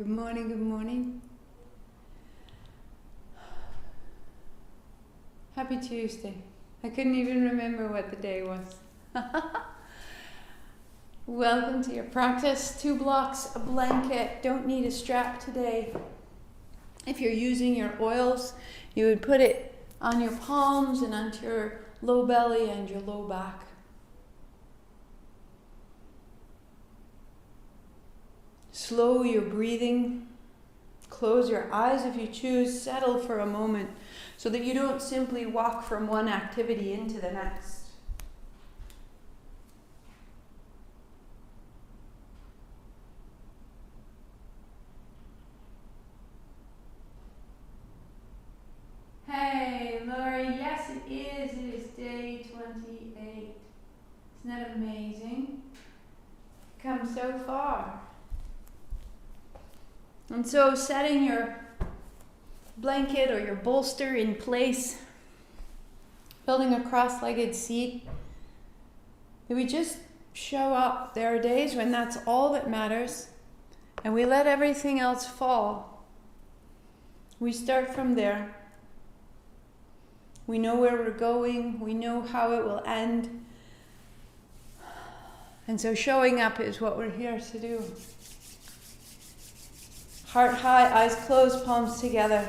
Good morning, good morning. Happy Tuesday. I couldn't even remember what the day was. Welcome to your practice. 2 blocks, a blanket. Don't need a strap today. If you're using your oils, you would put it on your palms and onto your low belly and your low back. Slow your breathing. Close your eyes if you choose. Settle for a moment so that you don't simply walk from one activity into the next. Hey, Lori. Yes, it is. It is day 28. Isn't that amazing? Come so far. And so setting your blanket or your bolster in place, building a cross-legged seat, that we just show up. There are days when that's all that matters, and we let everything else fall. We start from there. We know where we're going. We know how it will end. And so showing up is what we're here to do. Heart high, eyes closed, palms together.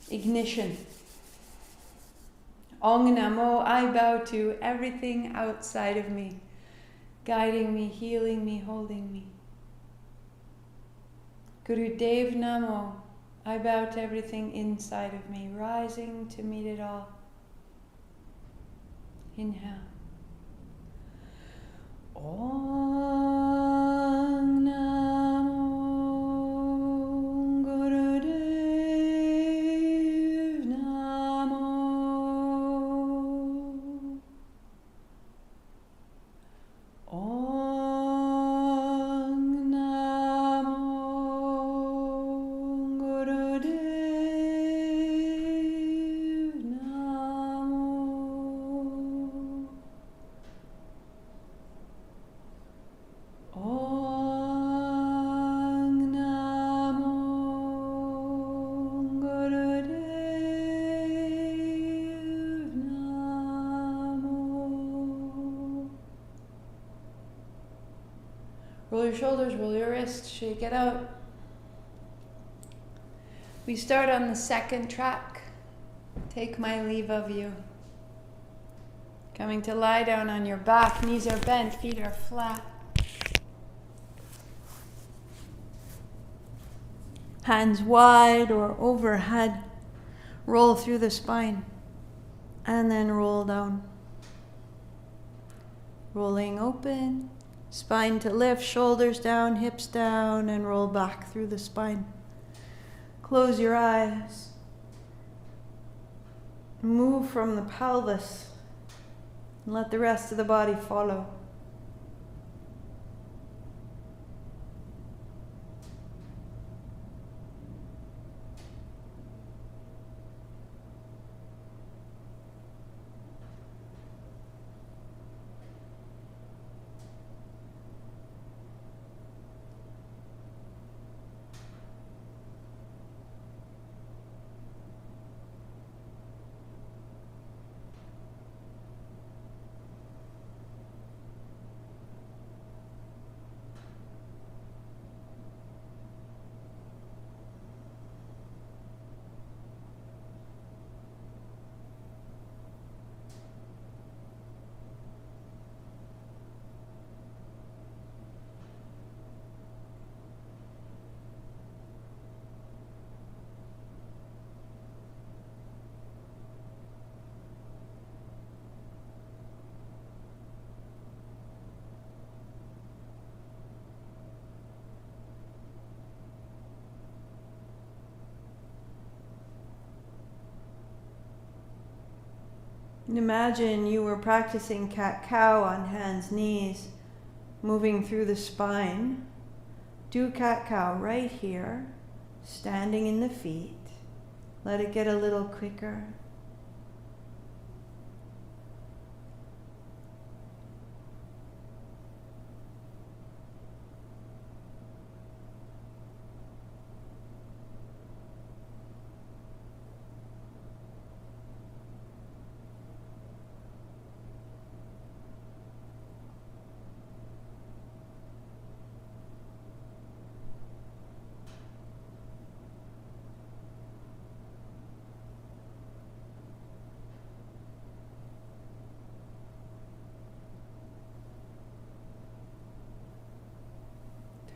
Ignition. Ong Namo, I bow to everything outside of me, guiding me, healing me, holding me. Guru Dev Namo, I bow to everything inside of me, rising to meet it all. Inhale. Om Namo Gurudev Namo. Om Namo Gurudev Namo. Om Namo Gurudev Namo. Roll your shoulders, roll your wrists, shake it out. We start on the second track. Take my leave of you. Coming to lie down on your back, knees are bent, feet are flat. Hands wide or overhead. Roll through the spine and then roll down. Rolling open, spine to lift, shoulders down, hips down, and roll back through the spine. Close your eyes. Move from the pelvis and let the rest of the body follow. Imagine you were practicing cat-cow on hands, knees, moving through the spine. Do cat-cow right here, standing in the feet. Let it get a little quicker.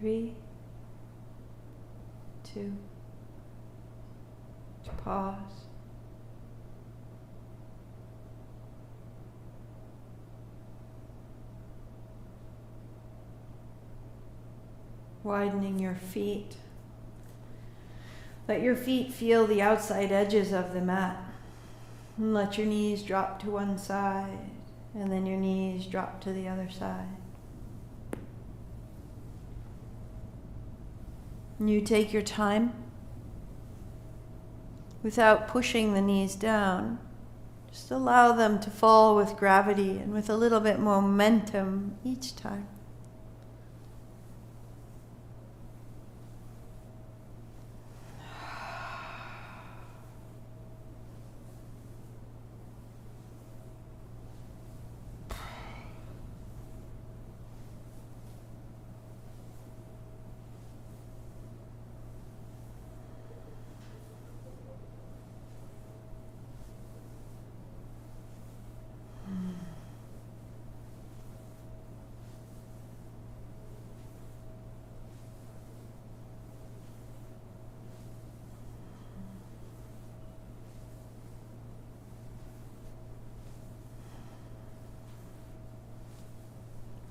3, 2, pause. Widening your feet. Let your feet feel the outside edges of the mat. And let your knees drop to one side, and then your knees drop to the other side. And you take your time without pushing the knees down. Just allow them to fall with gravity and with a little bit momentum each time.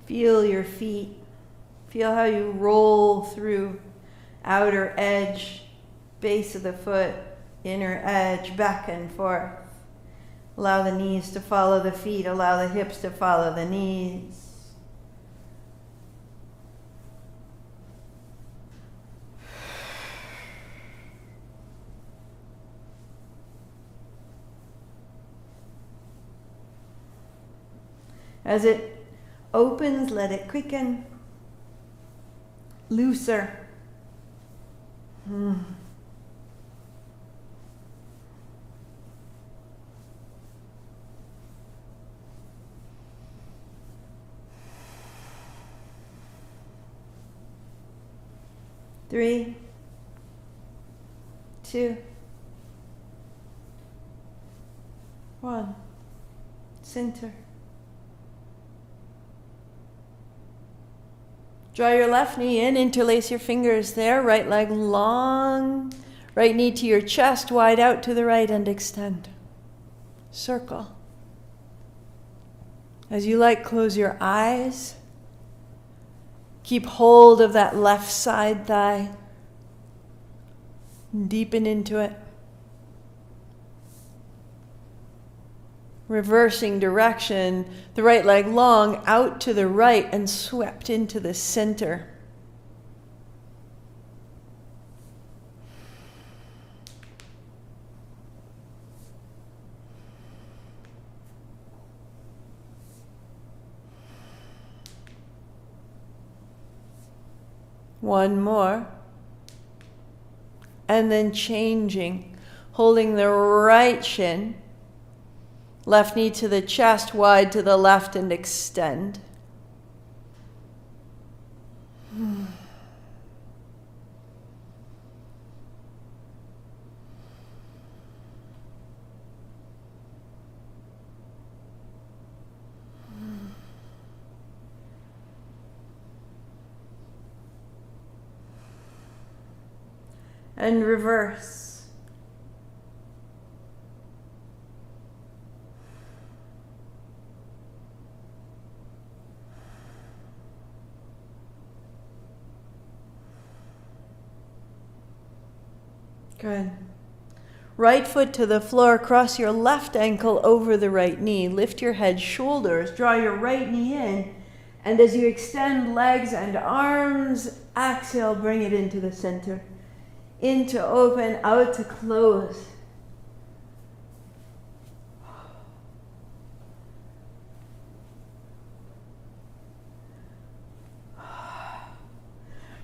Feel your feet. Feel how you roll through outer edge, base of the foot, inner edge, back and forth. Allow the knees to follow the feet. Allow the hips to follow the knees. As it opens, let it quicken. Looser. 3, 2, 1. Center. Draw your left knee in, interlace your fingers there, right leg long, right knee to your chest, wide out to the right and extend. Circle. As you like, close your eyes. Keep hold of that left side thigh. Deepen into it. Reversing direction, the right leg long, out to the right and swept into the center. One more. And then changing, holding the right shin. Left knee to the chest, wide to the left and extend. And reverse. Good. Right foot to the floor, cross your left ankle over the right knee. Lift your head, shoulders, draw your right knee in. And as you extend legs and arms, exhale, bring it into the center. In to open, out to close.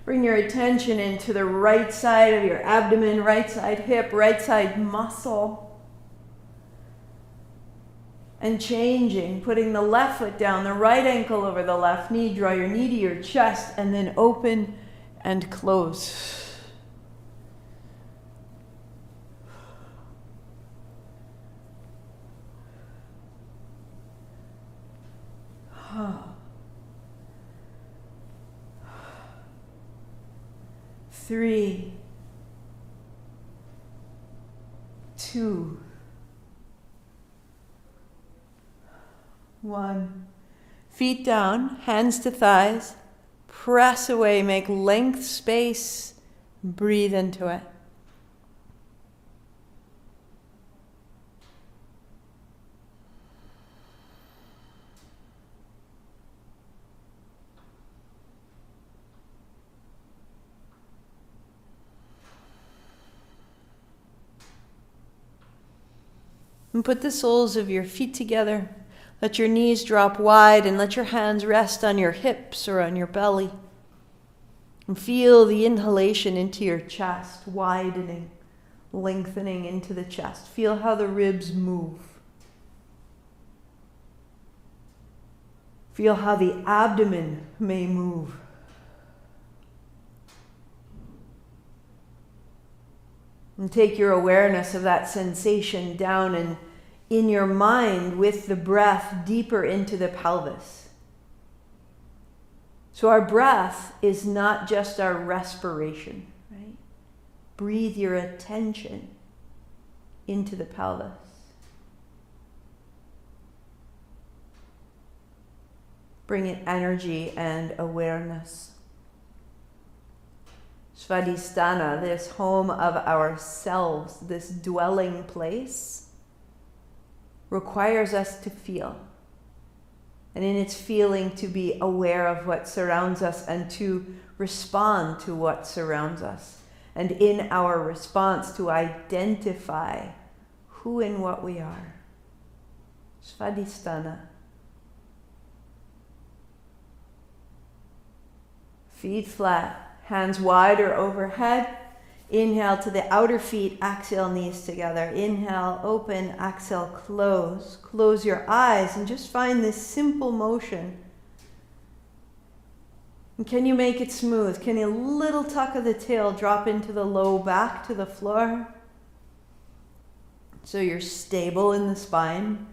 Bring your attention into the right side of your abdomen, right side hip, right side muscle. And changing, putting the left foot down, the right ankle over the left knee, draw your knee to your chest, and then open and close. 3, 2, 1. Feet down, hands to thighs. Press away, make length, space. Breathe into it. And put the soles of your feet together. Let your knees drop wide and let your hands rest on your hips or on your belly. And feel the inhalation into your chest, widening, lengthening into the chest. Feel how the ribs move. Feel how the abdomen may move. And take your awareness of that sensation down and in your mind with the breath deeper into the pelvis. So our breath is not just our respiration, right? Breathe your attention into the pelvis. Bring in energy and awareness. Svadhistana, this home of ourselves, this dwelling place, requires us to feel. And in its feeling, to be aware of what surrounds us and to respond to what surrounds us. And in our response, to identify who and what we are. Svadhistana. Feet flat, hands wider overhead. Inhale to the outer feet, exhale, knees together. Inhale, open, exhale, close. Close your eyes and just find this simple motion. And can you make it smooth? Can a little tuck of the tail drop into the low back to the floor? So you're stable in the spine.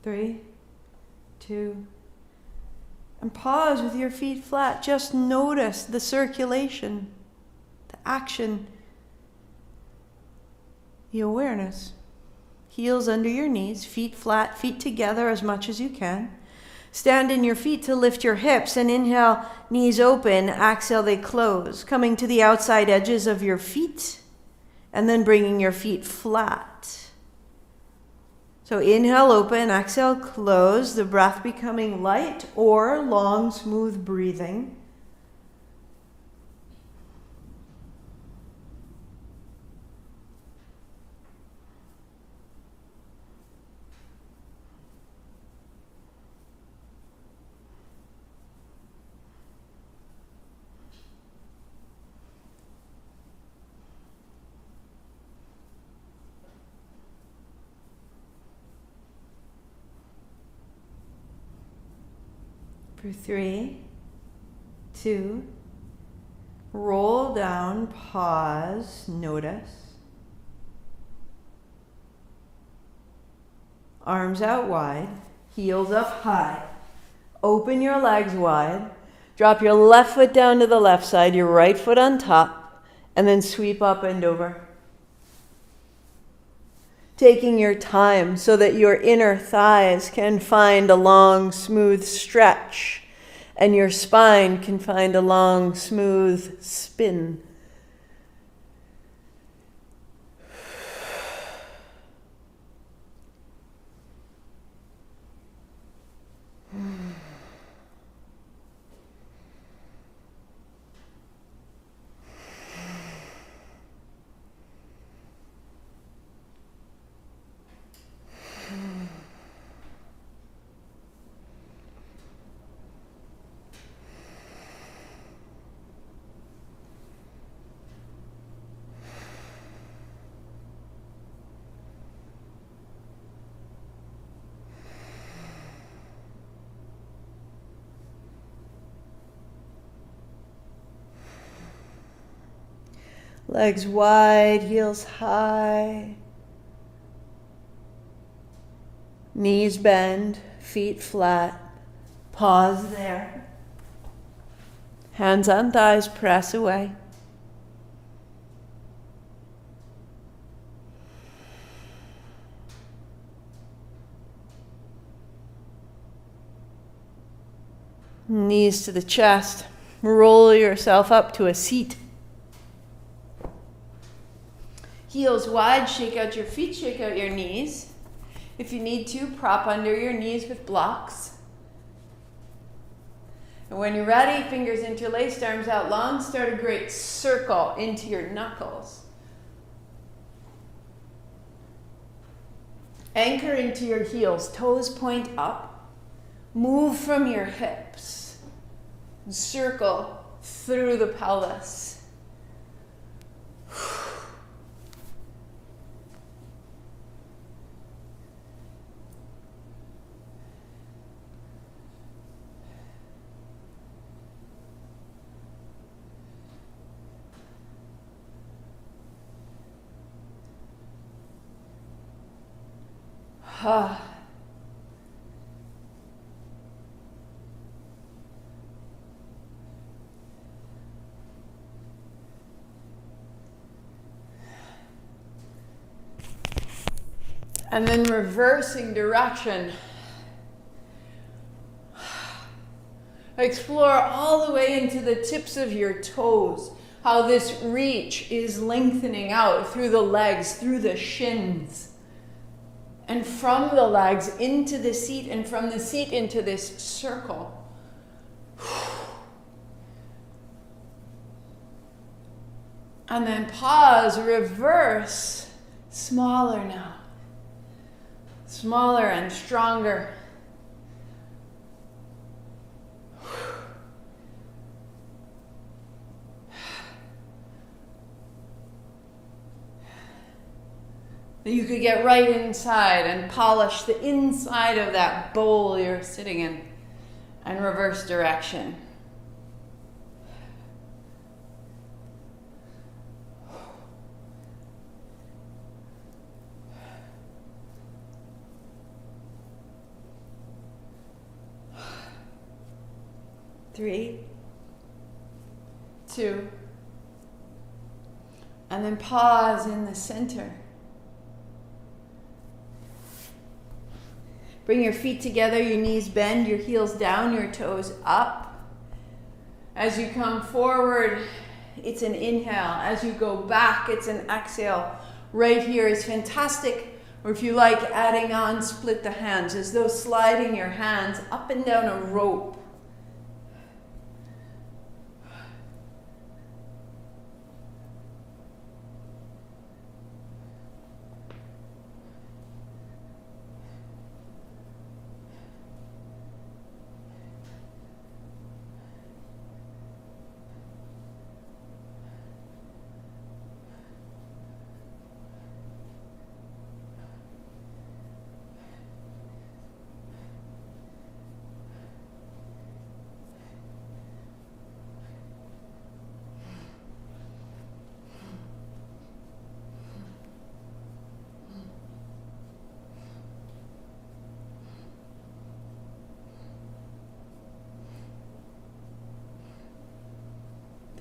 Three, 2, and pause with your feet flat. Just notice the circulation, the action, the awareness. Heels under your knees, feet flat, feet together as much as you can. Stand in your feet to lift your hips and inhale, knees open, exhale, they close. Coming to the outside edges of your feet and then bringing your feet flat. So inhale, open, exhale, close, the breath becoming light or long, smooth breathing. For 3, 2, roll down, pause, notice. Arms out wide, heels up high. Open your legs wide. Drop your left foot down to the left side, your right foot on top, and then sweep up and over. Taking your time so that your inner thighs can find a long, smooth stretch, and your spine can find a long, smooth spin. Legs wide, heels high. Knees bend, feet flat. Pause there. Hands on thighs, press away. Knees to the chest. Roll yourself up to a seat. Heels wide, shake out your feet, shake out your knees. If you need to, prop under your knees with blocks. And when you're ready, fingers interlaced, arms out long, start a great circle into your knuckles. Anchor into your heels, toes point up. Move from your hips. Circle through the pelvis. And then reversing direction. Explore all the way into the tips of your toes. How this reach is lengthening out through the legs, through the shins. And from the legs into the seat, and from the seat into this circle. And then pause, reverse, smaller now. Smaller and stronger. You could get right inside and polish the inside of that bowl you're sitting in and reverse direction. Three, two, and then pause in the center. Bring your feet together, your knees bend, your heels down, your toes up. As you come forward, it's an inhale. As you go back, it's an exhale. Right here is fantastic. Or if you like, adding on, split the hands, as though sliding your hands up and down a rope.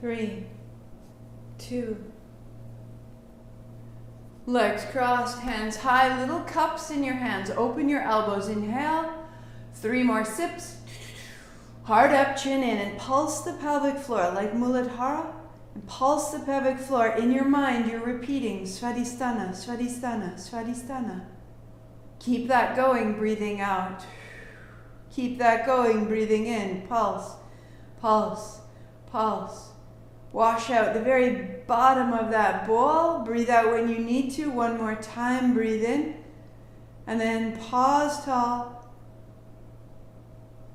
Three, two, legs crossed, hands high, little cups in your hands. Open your elbows, inhale. 3 more sips. Heart up, chin in, and pulse the pelvic floor like Muladhara. And pulse the pelvic floor. In your mind, you're repeating svadhistana, svadhistana, svadhistana. Keep that going, breathing out. Keep that going, breathing in. Pulse, pulse, pulse. Wash out the very bottom of that bowl. Breathe out when you need to. 1 more time, breathe in. And then pause tall.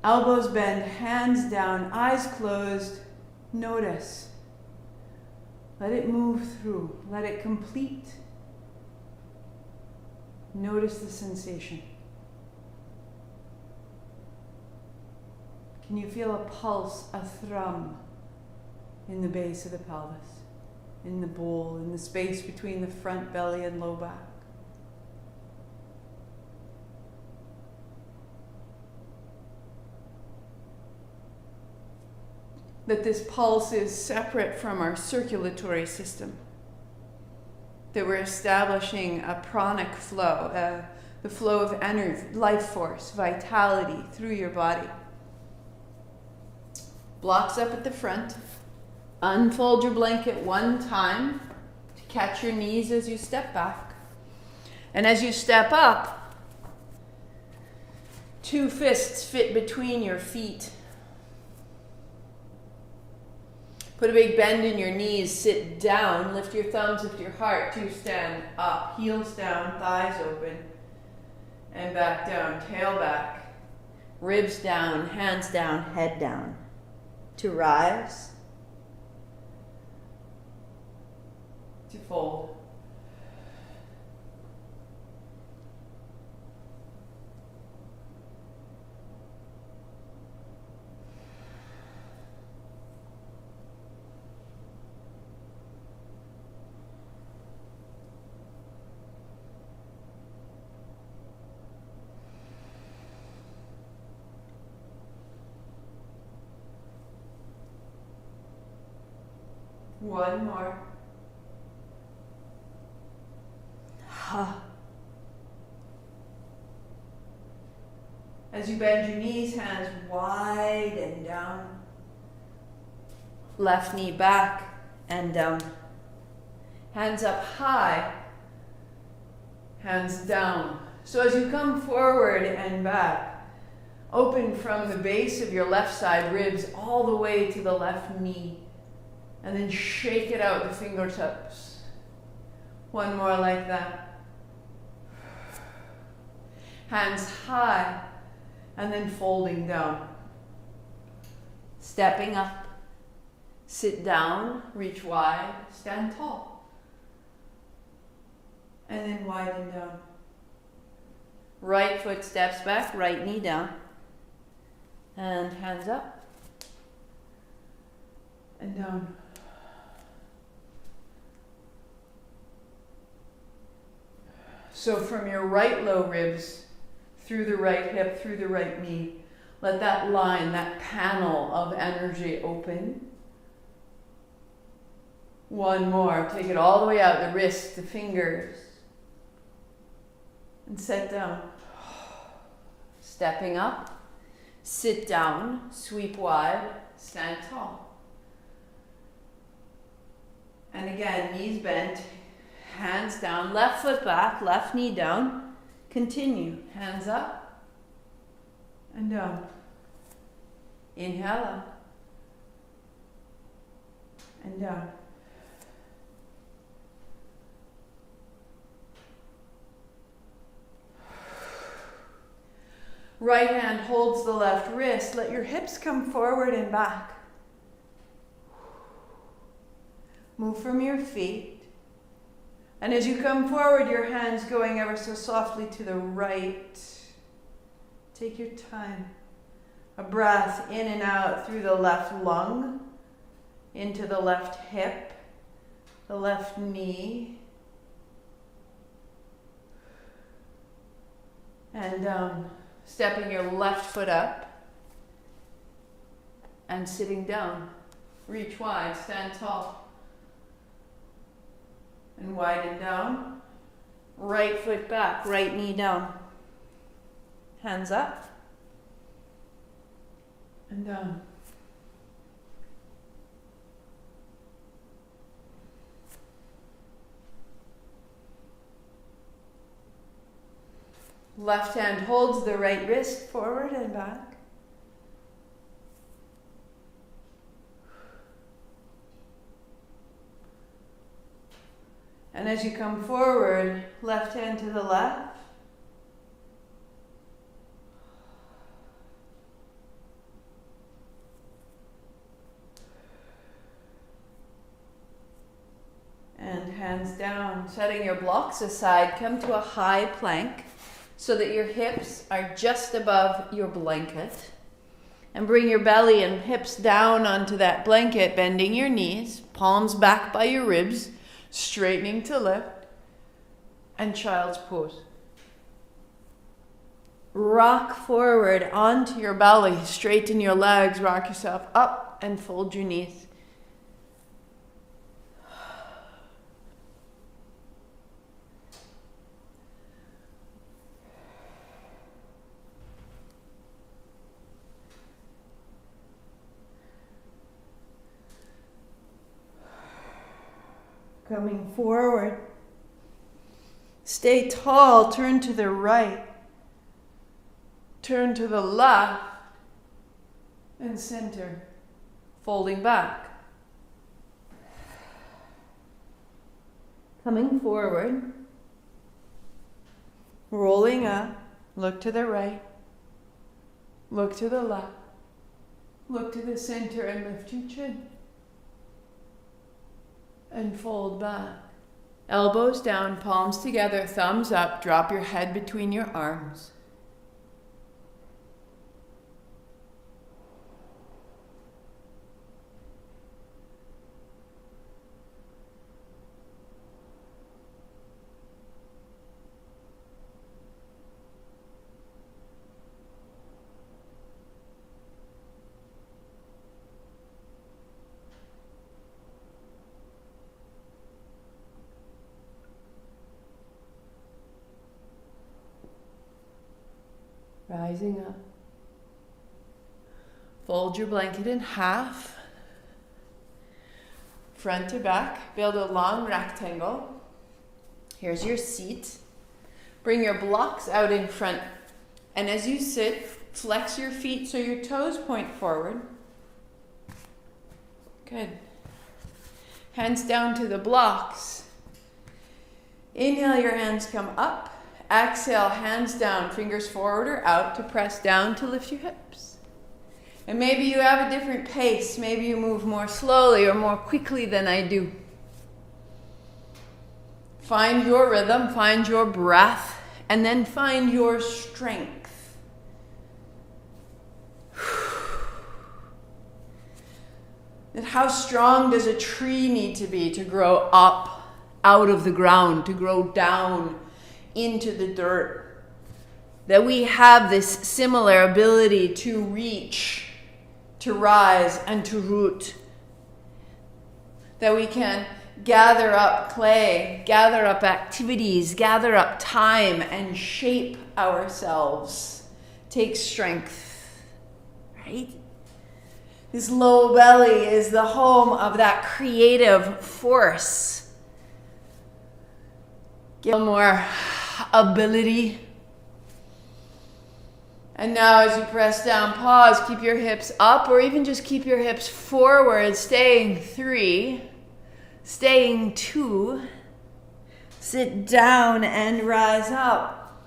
Elbows bend, hands down, eyes closed. Notice. Let it move through. Let it complete. Notice the sensation. Can you feel a pulse, a thrum in the base of the pelvis? in the bowl, in the space between the front belly and low back. That this pulse is separate from our circulatory system. That we're establishing a pranic flow, the flow of energy, life force, vitality through your body. Blocks up at the front. Unfold your blanket one time to catch your knees as you step back. And as you step up, 2 fists fit between your feet. Put a big bend in your knees, sit down, lift your thumbs, lift your heart to stand up, heels down, thighs open, and back down, tail back, ribs down, hands down, head down. To rise, to fold. One more. As you bend your knees, hands wide and down. Left knee back and down. Hands up high. Hands down. So as you come forward and back, open from the base of your left side ribs all the way to the left knee. And then shake it out the fingertips. One more like that. Hands high, and then folding down. Stepping up. Sit down, reach wide, stand tall. And then widen down. Right foot steps back, right knee down. And hands up. And down. So from your right low ribs, through the right hip, through the right knee, let that line, that panel of energy open. One more. Take it all the way out, the wrist, the fingers. And set down. Stepping up, sit down, sweep wide, stand tall. And again, knees bent. Hands down, left foot back, left knee down. Continue. Hands up and down. Inhale up and down. Right hand holds the left wrist. Let your hips come forward and back. Move from your feet. And as you come forward, your hands going ever so softly to the right. Take your time. A breath in and out through the left lung, into the left hip, the left knee, and down. Stepping your left foot up and sitting down. Reach wide, stand tall. And widen down. Right foot back, right knee down. Hands up. And down. Left hand holds the right wrist forward and back. And as you come forward, left hand to the left. And hands down, setting your blocks aside, come to a high plank so that your hips are just above your blanket. And bring your belly and hips down onto that blanket, bending your knees, palms back by your ribs, straightening to lift, and child's pose. Rock forward onto your belly, straighten your legs, rock yourself up and fold your knees. Coming forward. Stay tall, turn to the right. Turn to the left. And center. Folding back. Coming forward. Rolling up. Look to the right. Look to the left. Look to the center and lift your chin. And fold back. Elbows down, palms together, thumbs up. Drop your head between your arms. Rising up. Fold your blanket in half. Front to back. Build a long rectangle. Here's your seat. Bring your blocks out in front. And as you sit, flex your feet so your toes point forward. Good. Hands down to the blocks. Inhale, your hands come up. Exhale, hands down, fingers forward or out to press down to lift your hips. And maybe you have a different pace. Maybe you move more slowly or more quickly than I do. Find your rhythm, find your breath, and then find your strength. And how strong does a tree need to be to grow up out of the ground, to grow down into the dirt? That we have this similar ability to reach, to rise, and to root. That we can gather up clay, gather up activities, gather up time, and shape ourselves. Take strength, right? This low belly is the home of that creative force. Give more ability. And now as you press down, pause, keep your hips up or even just keep your hips forward, staying 3, staying 2, sit down and rise up.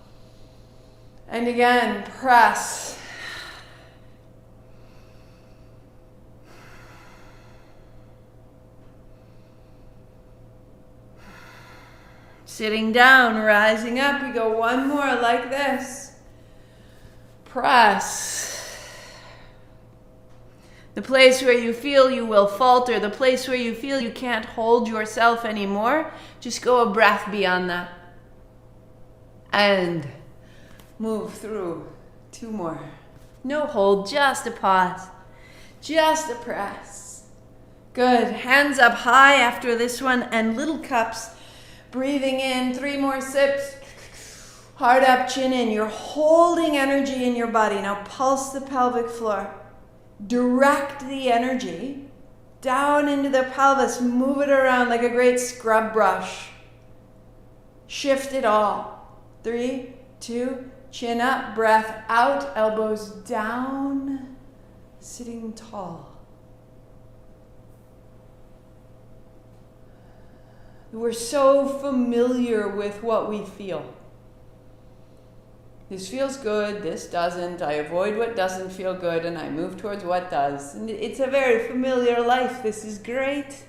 And again, press. Sitting down, rising up. We go one more like this. Press. The place where you feel you will falter, the place where you feel you can't hold yourself anymore, just go a breath beyond that. And move through. 2 more. No hold, just a pause. Just a press. Good. Hands up high after this one and little cups. Breathing in, 3 more sips. Heart up, chin in. You're holding energy in your body. Now pulse the pelvic floor. Direct the energy down into the pelvis. Move it around like a great scrub brush. Shift it all. 3, 2, chin up, breath out, elbows down, sitting tall. We're so familiar with what we feel. This feels good, this doesn't. I avoid what doesn't feel good and I move towards what does. And it's a very familiar life. This is great,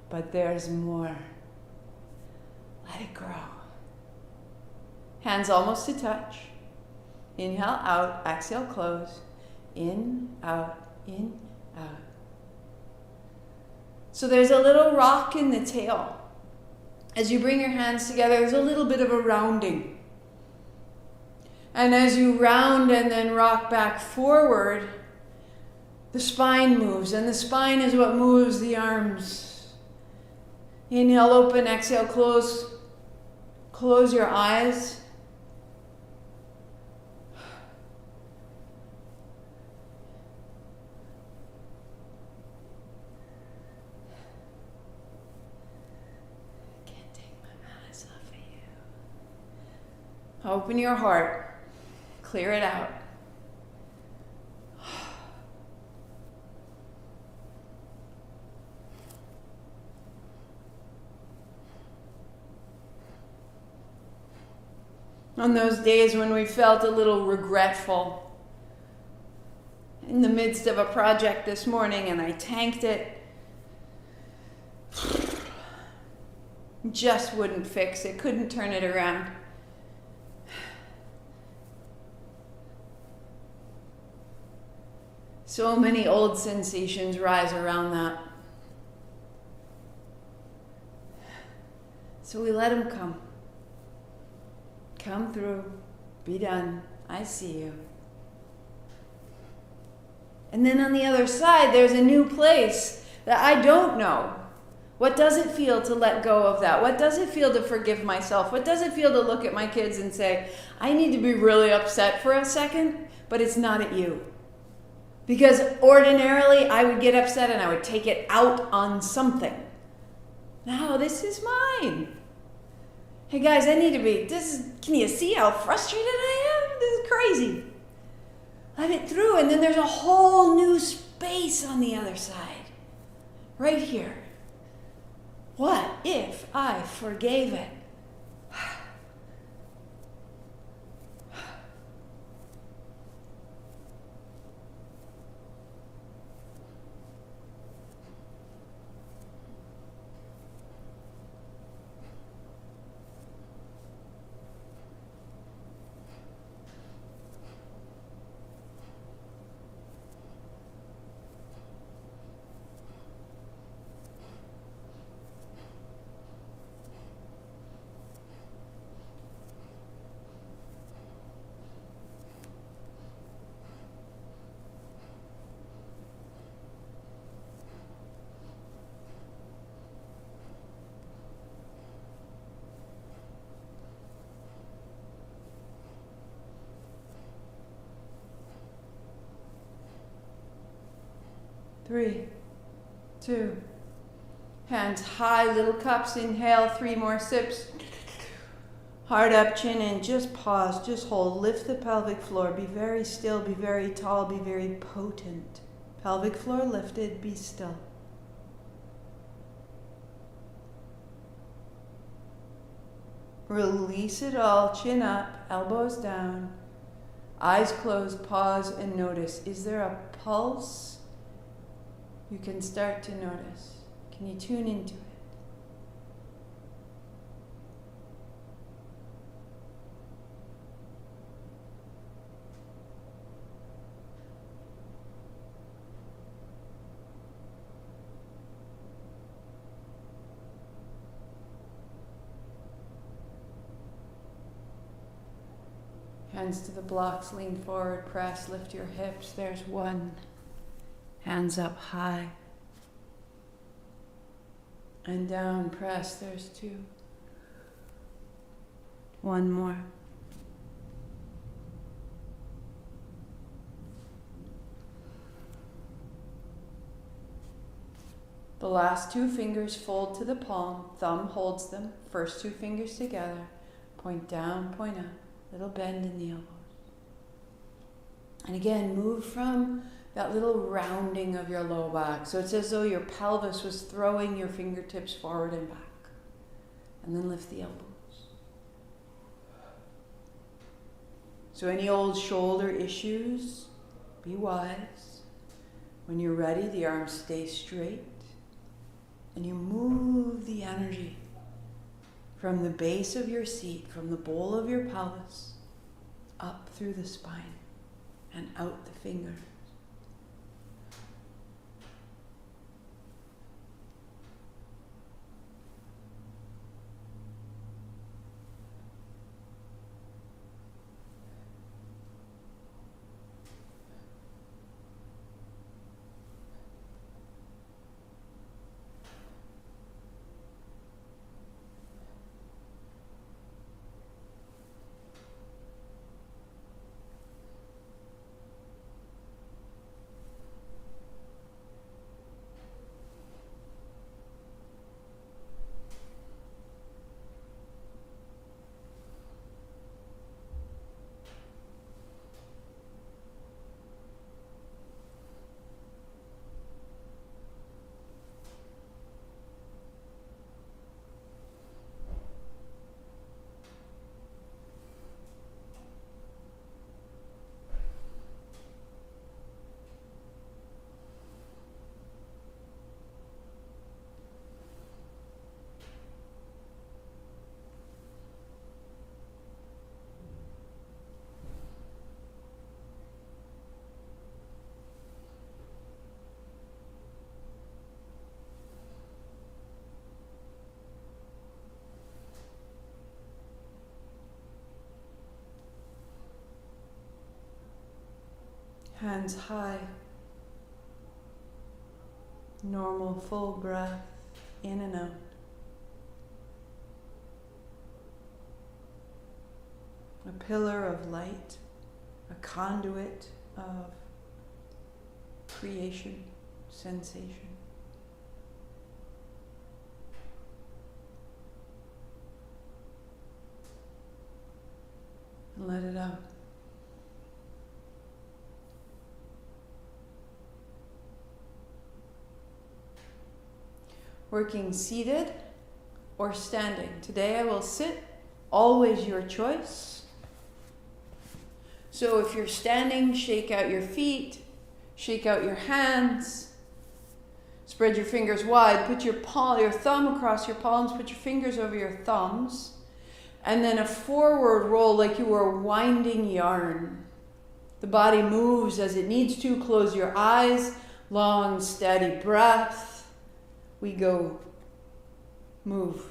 but there's more. Let it grow. Hands almost to touch. Inhale out, exhale close. in, out, in, out. So there's a little rock in the tail. As you bring your hands together, there's a little bit of a rounding. And as you round and then rock back forward, the spine moves, and the spine is what moves the arms. Inhale, open, exhale, close. Close your eyes. Can't take my eyes off of you. Open your heart. Clear it out. On those days when we felt a little regretful in the midst of a project this morning and I tanked it, just wouldn't fix it, couldn't turn it around. So many old sensations rise around that. So we let them come. Come through, be done, I see you. And then on the other side, there's a new place that I don't know. What does it feel to let go of that? What does it feel to forgive myself? What does it feel to look at my kids and say, I need to be really upset for a second, but it's not at you. Because ordinarily I would get upset and I would take it out on something. Now this is mine. Hey guys, I need to be, can you see how frustrated I am? This is crazy. Let it through, and then there's a whole new space on the other side. Right here. What if I forgave it? Three, two, hands high, little cups, inhale, 3 more sips. Heart up, chin in, just pause, just hold, lift the pelvic floor, be very still, be very tall, be very potent. Pelvic floor lifted, be still. Release it all, chin up, elbows down, eyes closed, pause and notice. Is there a pulse? You can start to notice. Can you tune into it? Hands to the blocks, lean forward, press, lift your hips. There's 1. Hands up high. And down, press, there's 2. 1 more. The last 2 fingers fold to the palm, thumb holds them, first 2 fingers together, point down, point up, little bend in the elbows. And again, move from that little rounding of your low back. So it's as though your pelvis was throwing your fingertips forward and back. And then lift the elbows. So any old shoulder issues, be wise. When you're ready, the arms stay straight. And you move the energy from the base of your seat, from the bowl of your pelvis, up through the spine and out the fingers. Hands high. Normal full breath in and out. A pillar of light, a conduit of creation, sensation. And let it out. Working seated or standing. Today I will sit, always your choice. So if you're standing, shake out your feet, shake out your hands, spread your fingers wide, put your thumb across your palms, put your fingers over your thumbs, and then a forward roll like you were winding yarn. The body moves as it needs to. Close your eyes, long, steady breath. We go, move.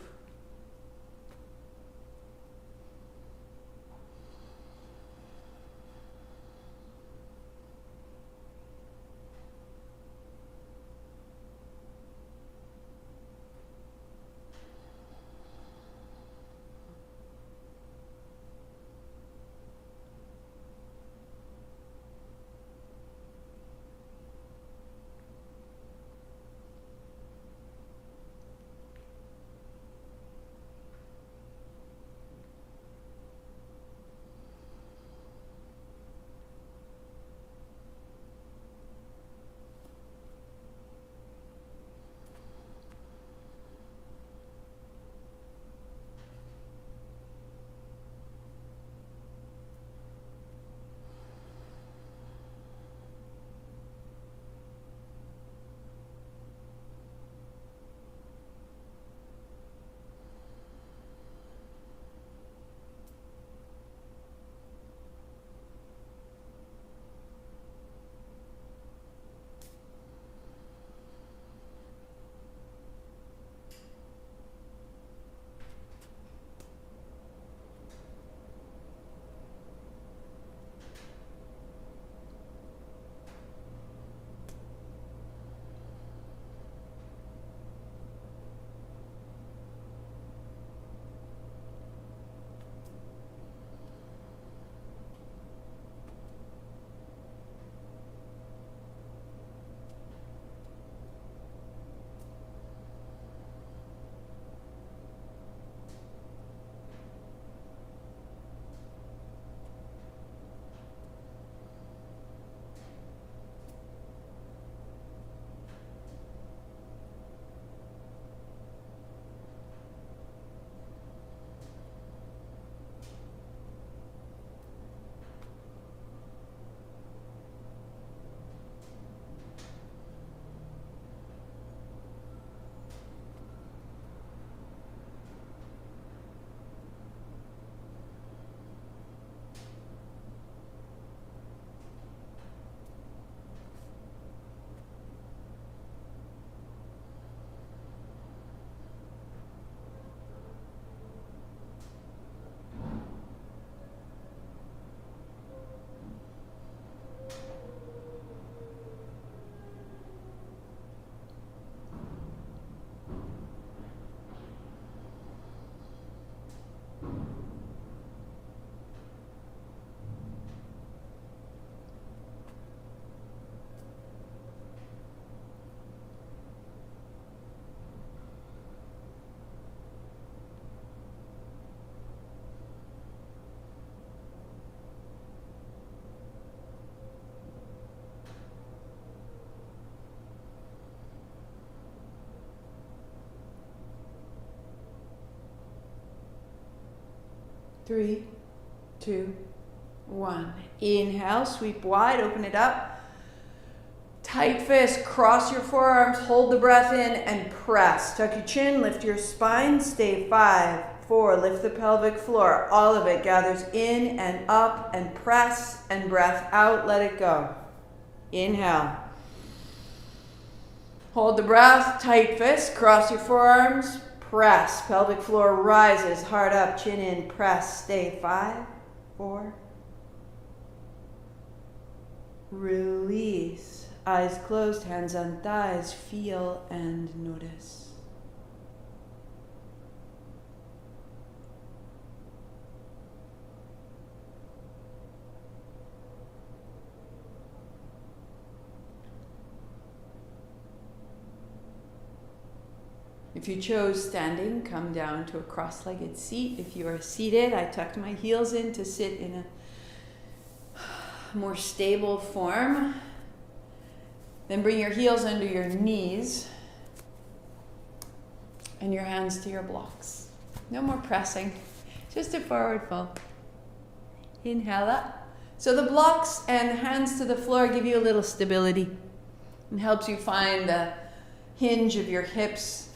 Three, two, one. Inhale, sweep wide, open it up. Tight fist, cross your forearms, hold the breath in and press. Tuck your chin, lift your spine, stay 5, 4, lift the pelvic floor. All of it gathers in and up and press and breath out, let it go. Inhale. Hold the breath, tight fist, cross your forearms, press. Pelvic floor rises, heart up, chin in, press. Stay 5, 4, Release. Eyes closed, hands on thighs. Feel and notice. If you chose standing, come down to a cross-legged seat. If you are seated, I tucked my heels in to sit in a more stable form. Then bring your heels under your knees and your hands to your blocks. No more pressing, just a forward fold. Inhale up. So the blocks and hands to the floor give you a little stability and helps you find the hinge of your hips.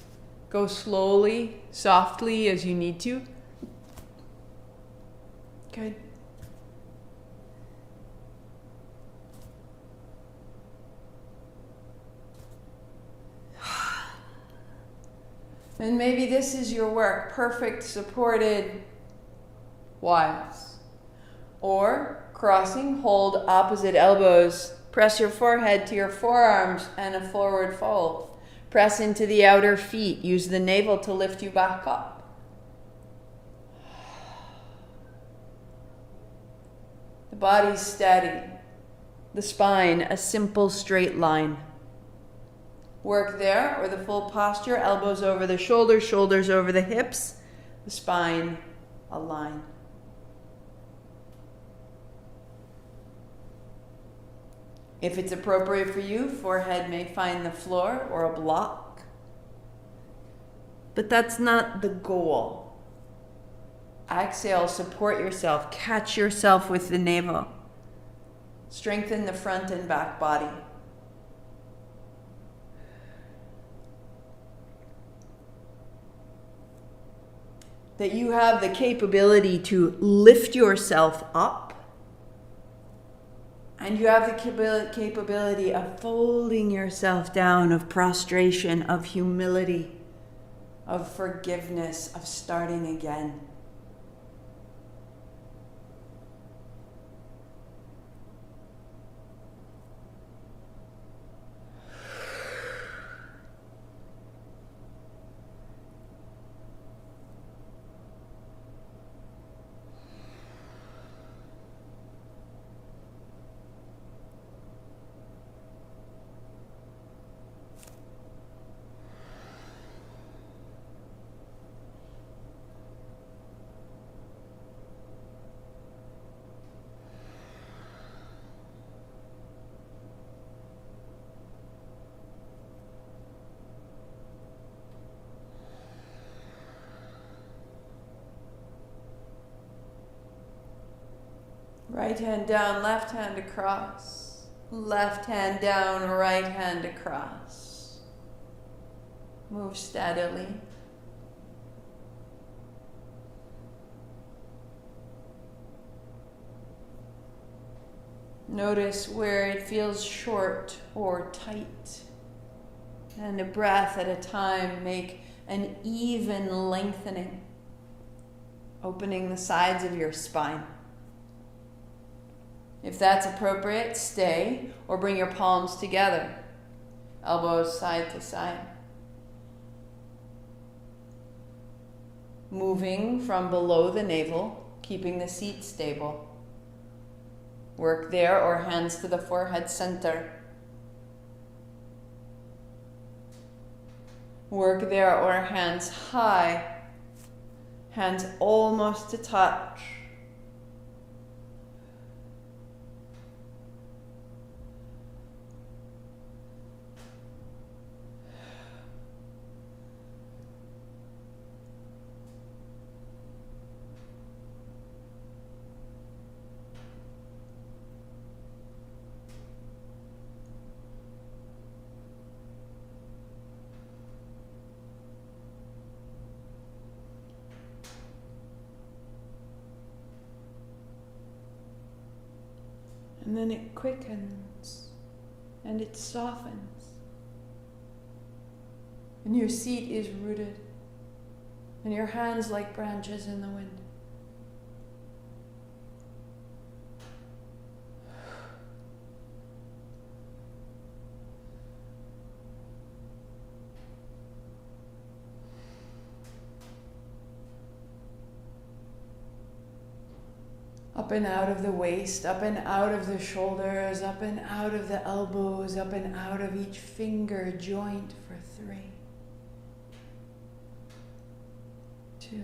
Go slowly, softly as you need to. Good. And maybe this is your work, perfect supported Y's. Or crossing, hold opposite elbows, press your forehead to your forearms and a forward fold. Press into the outer feet, use the navel to lift you back up. The body's steady, the spine a simple straight line. Work there, or the full posture, elbows over the shoulders, shoulders over the hips, the spine a line. If it's appropriate for you, forehead may find the floor or a block. But that's not the goal. Exhale, support yourself, catch yourself with the navel. Strengthen the front and back body. That you have the capability to lift yourself up. And you have the capability of folding yourself down, of prostration, of humility, of forgiveness, of starting again. Right hand down, left hand across. Left hand down, right hand across. Move steadily. Notice where it feels short or tight. And a breath at a time, make an even lengthening, opening the sides of your spine. If that's appropriate, stay or bring your palms together, elbows side to side. Moving from below the navel, keeping the seat stable. Work there or hands to the forehead center. Work there or hands high, hands almost to touch. And then it quickens and it softens. And your seat is rooted and your hands like branches in the wind. Up and out of the waist, up and out of the shoulders, up and out of the elbows, up and out of each finger joint for 3, 2,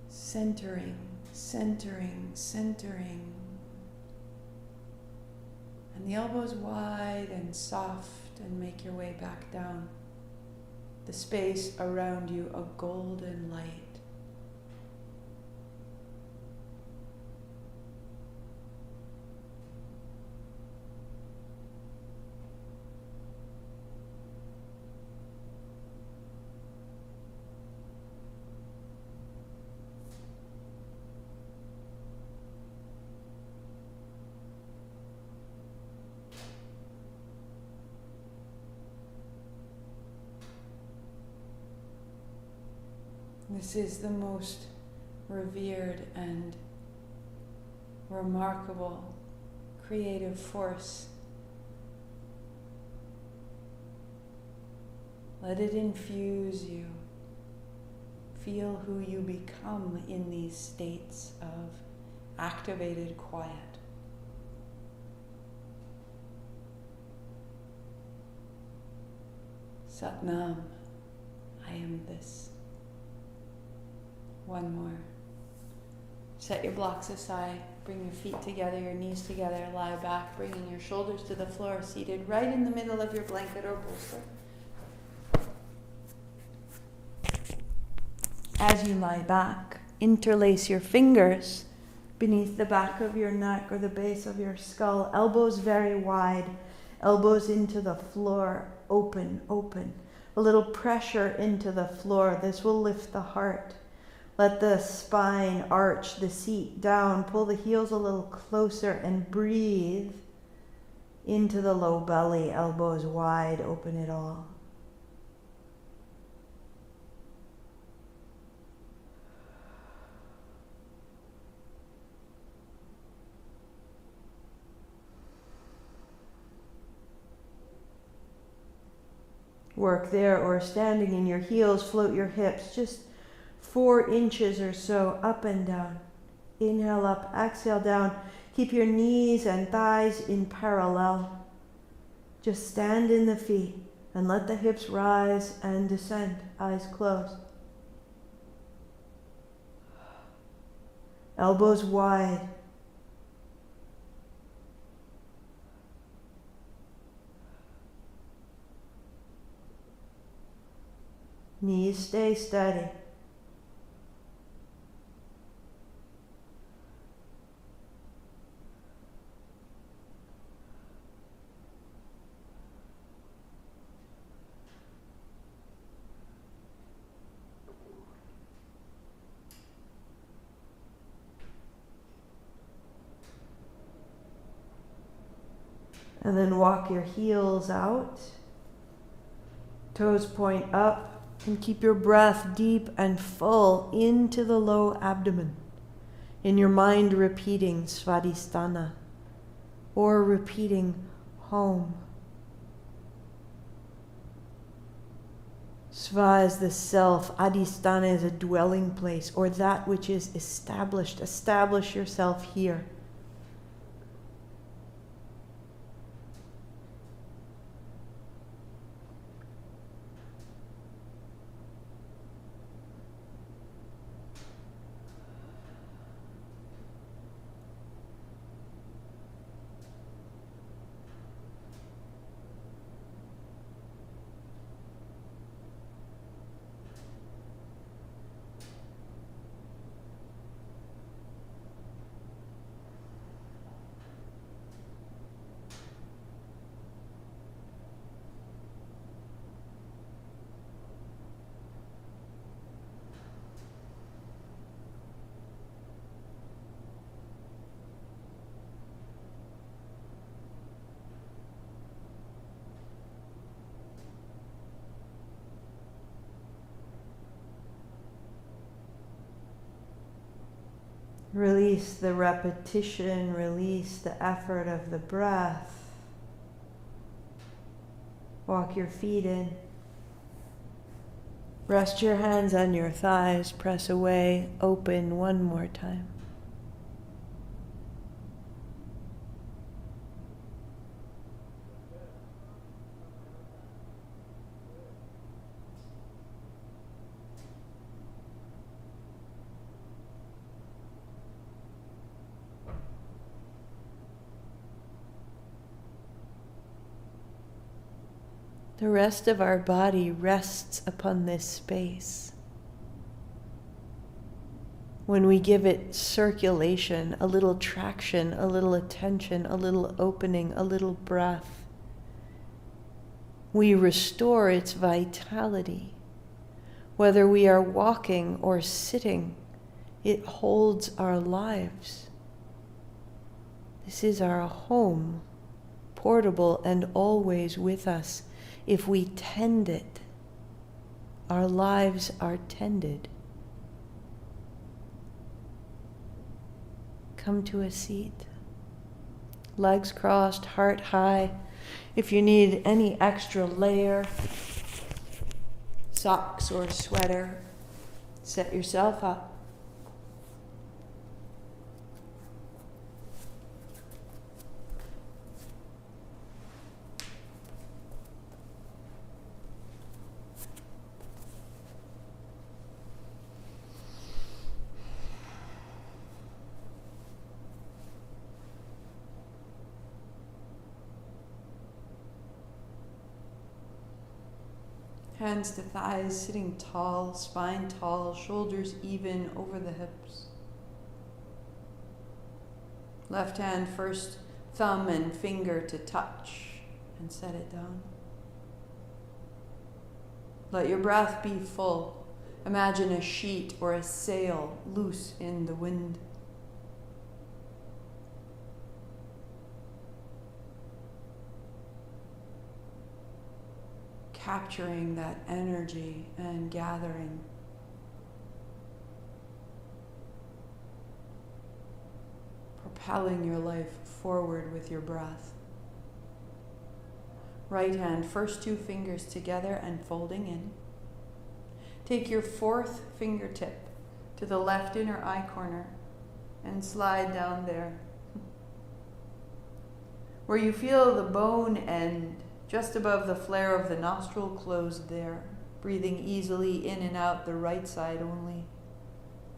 centering, centering, centering. And the elbows wide and soft, and make your way back down. The space around you, a golden light. This is the most revered and remarkable creative force. Let it infuse you. Feel who you become in these states of activated quiet. Sat Nam, I am this. One more. Set your blocks aside. Bring your feet together, your knees together. Lie back, bringing your shoulders to the floor, seated right in the middle of your blanket or bolster. As you lie back, interlace your fingers beneath the back of your neck or the base of your skull. Elbows very wide. Elbows into the floor. Open, open. A little pressure into the floor. This will lift the heart. Let the spine arch the seat down. Pull the heels a little closer and breathe into the low belly. Elbows wide, open it all. Work there or standing in your heels. Float your hips just 4 inches or so up and down. Inhale up, exhale down. Keep your knees and thighs in parallel. Just stand in the feet and let the hips rise and descend. Eyes closed. Elbows wide. Knees stay steady. And then walk your heels out. Toes point up, and keep your breath deep and full into the low abdomen. In your mind repeating svadhistana or repeating home. Sva is the self, adhisthana is a dwelling place or that which is established. Establish yourself here. Release the repetition, release the effort of the breath. Walk your feet in. Rest your hands on your thighs, press away, open one more time. The rest of our body rests upon this space. When we give it circulation, a little traction, a little attention, a little opening, a little breath, we restore its vitality. Whether we are walking or sitting, it holds our lives. This is our home, portable and always with us. If we tend it, our lives are tended. Come to a seat. Legs crossed, heart high. If you need any extra layer, socks or sweater, set yourself up. Hands to thighs, sitting tall, spine tall, shoulders even over the hips. Left hand first, thumb and finger to touch and set it down. Let your breath be full. Imagine a sheet or a sail loose in the wind. Capturing that energy and gathering. Propelling your life forward with your breath. Right hand, first two fingers together and folding in. Take your fourth fingertip to the left inner eye corner and slide down there. Where you feel the bone end, just above the flare of the nostril, closed there, breathing easily in and out the right side only.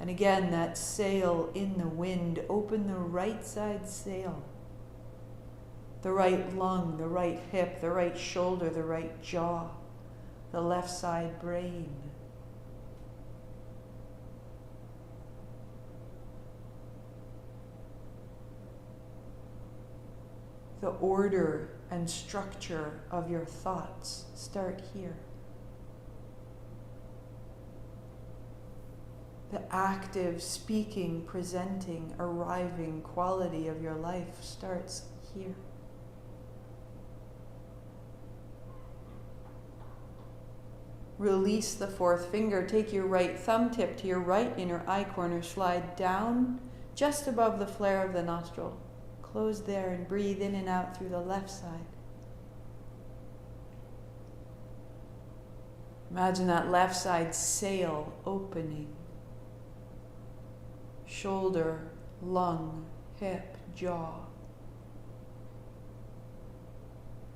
And again, that sail in the wind, open the right side sail. The right lung, the right hip, the right shoulder, the right jaw, the left side brain. The order and structure of your thoughts start here. The active, speaking, presenting, arriving quality of your life starts here. Release the fourth finger. Take your right thumb tip to your right inner eye corner. Slide down just above the flare of the nostril. Close there and breathe in and out through the left side. Imagine that left side sail opening. Shoulder, lung, hip, jaw.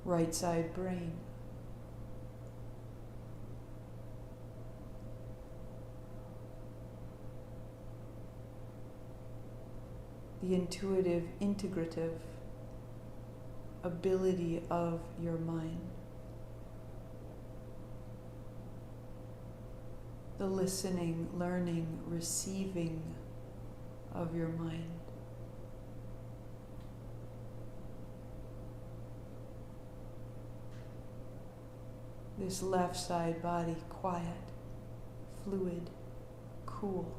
Right side brain. The intuitive, integrative ability of your mind. The listening, learning, receiving of your mind. This left side body quiet, fluid, cool.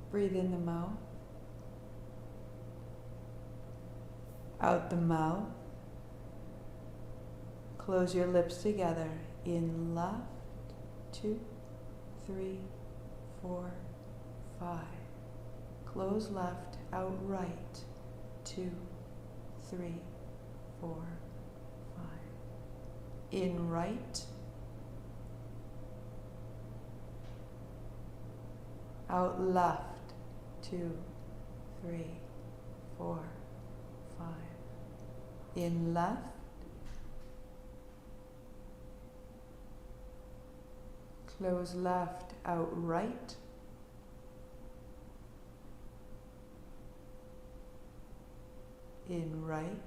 Breathe in the mouth. Out the mouth. Close your lips together. In left, 2, 3, 4, 5. Close left, out right, 2, 3, 4, 5. In right. Out left. 2, 3, 4, 5. In left. Close left, out right. In right.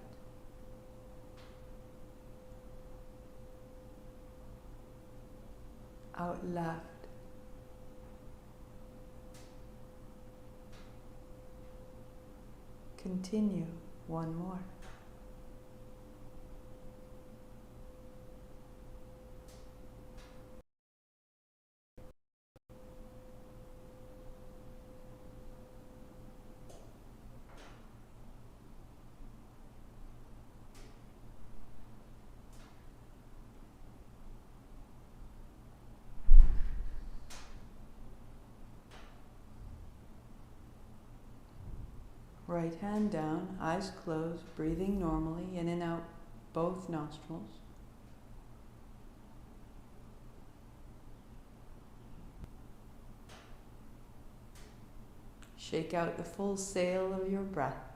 out left. Continue one more. Right hand down, eyes closed, breathing normally in and out both nostrils. Shake out the full sail of your breath.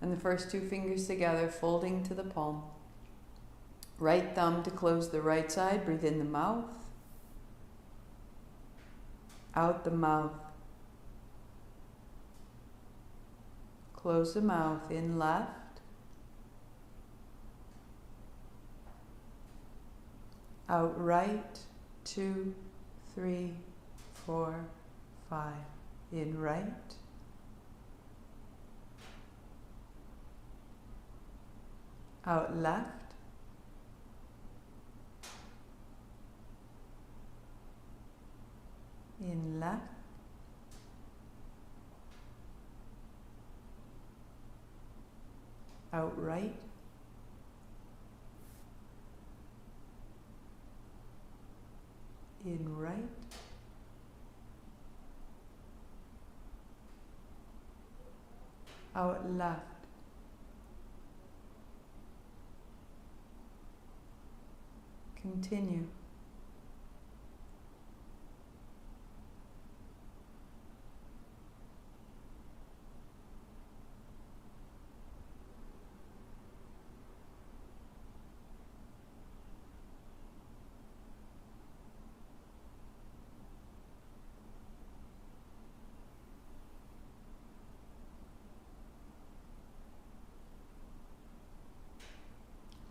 And the first two fingers together, folding to the palm. Right thumb to close the right side, breathe in the mouth. Out the mouth. Close the mouth, in left. Out right, 2, 3, 4, 5. In right. Out left. In left. Out right. In right. Out left. Continue.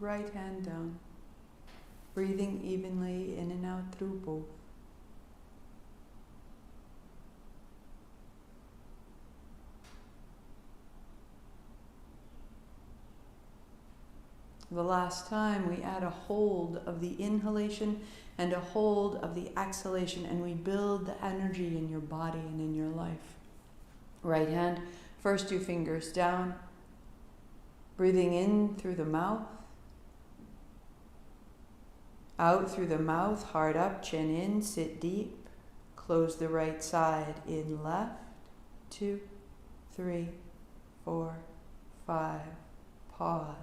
Right hand down, breathing evenly in and out through both. The last time we add a hold of the inhalation and a hold of the exhalation, and we build the energy in your body and in your life. Right hand, first two fingers down, breathing in through the mouth. Out through the mouth, heart up, chin in, sit deep. Close the right side, in left, 2, 3, 4, 5. Pause.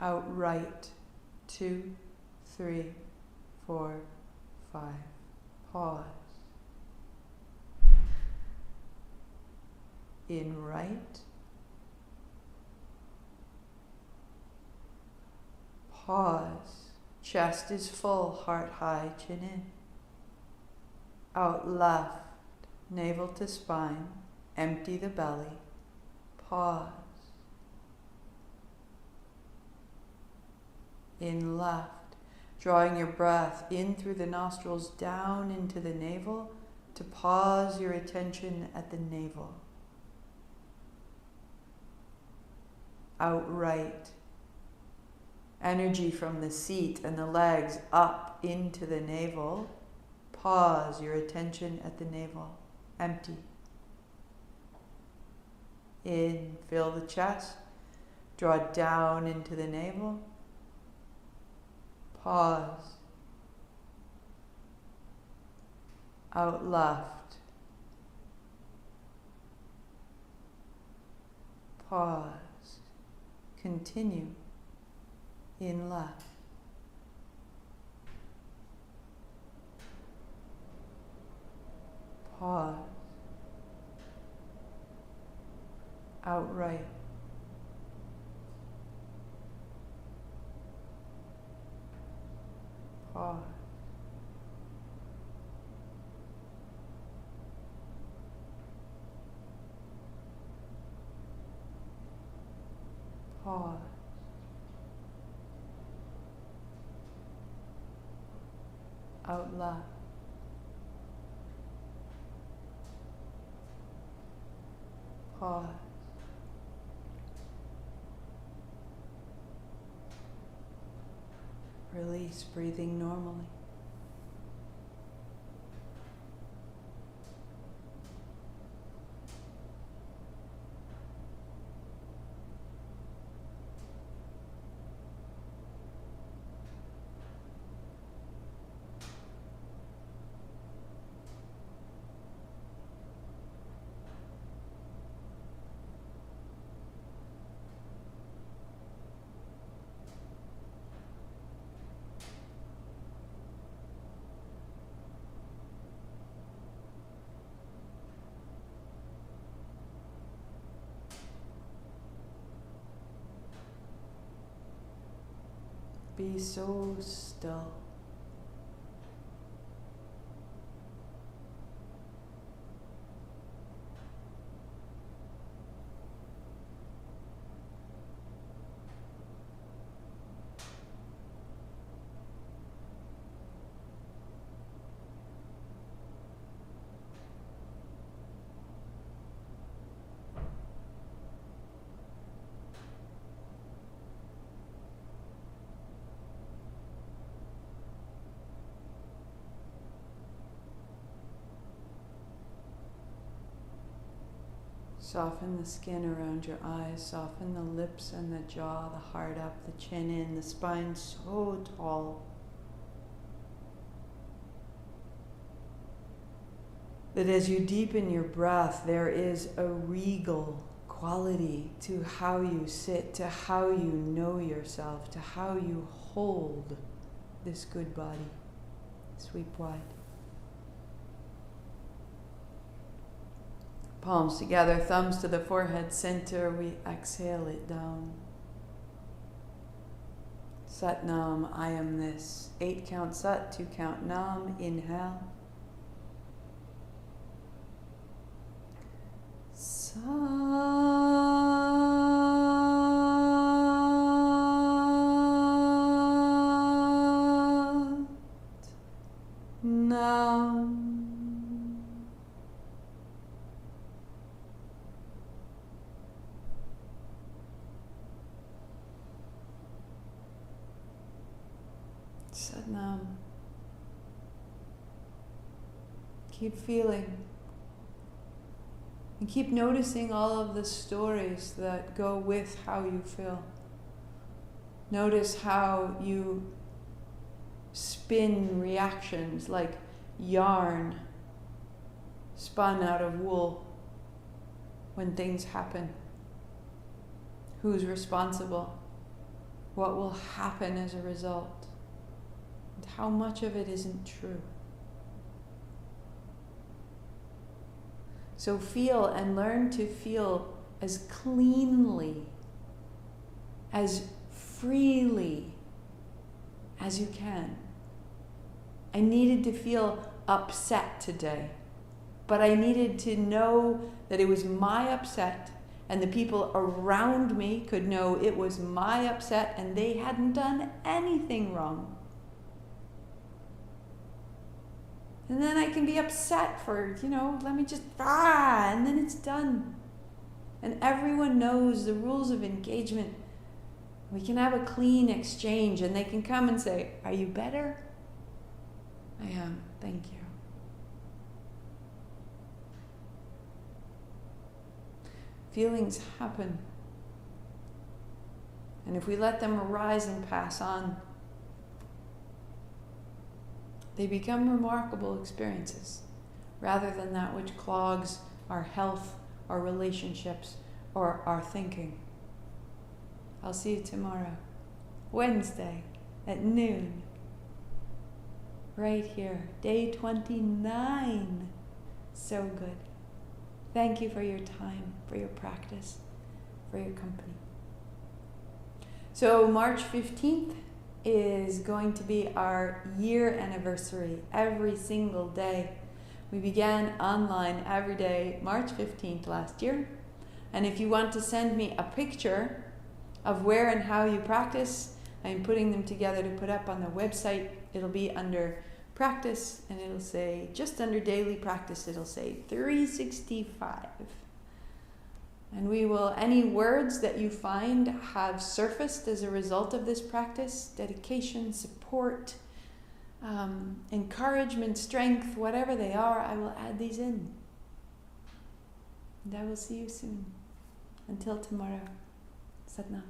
Out right, 2, 3, 4, 5. Pause. In right. Pause. Chest is full, heart high, chin in. Out left, navel to spine, empty the belly. Pause. In left, drawing your breath in through the nostrils down into the navel to pause your attention at the navel. Out right. Energy from the seat and the legs up into the navel. Pause your attention at the navel. Empty. In, fill the chest. Draw down into the navel. Pause. Out left. Pause. Continue. In left. Pause. Out right. Pause. Pause. out loud. Pause. Release, breathing normally. Be so still. Soften the skin around your eyes, soften the lips and the jaw, the heart up, the chin in, the spine so tall that as you deepen your breath, there is a regal quality to how you sit, to how you know yourself, to how you hold this good body. Sweep wide. Palms together, thumbs to the forehead center. We exhale it down. Sat Nam, I am this. 8 count Sat, 2 count Nam. Inhale. Sat Nam. Sat Nam. Keep feeling. And keep noticing all of the stories that go with how you feel. Notice how you spin reactions like yarn spun out of wool when things happen. Who's responsible? What will happen as a result? And how much of it isn't true? So feel and learn to feel as cleanly, as freely as you can. I needed to feel upset today, but I needed to know that it was my upset, and the people around me could know it was my upset and they hadn't done anything wrong. And then I can be upset for, let me just, and then it's done. And everyone knows the rules of engagement. We can have a clean exchange and they can come and say, are you better? I am, thank you. Feelings happen. And if we let them arise and pass on, they become remarkable experiences, rather than that which clogs our health, our relationships, or our thinking. I'll see you tomorrow, Wednesday at noon, right here, day 29. So good. Thank you for your time, for your practice, for your company. So March 15th is going to be our year anniversary every single day. We began online every day, March 15th last year. And if you want to send me a picture of where and how you practice, I'm putting them together to put up on the website. It'll be under practice, and it'll say, just under daily practice, it'll say 365. And we will, any words that you find have surfaced as a result of this practice, dedication, support, encouragement, strength, whatever they are, I will add these in. And I will see you soon. Until tomorrow, Sat Nam.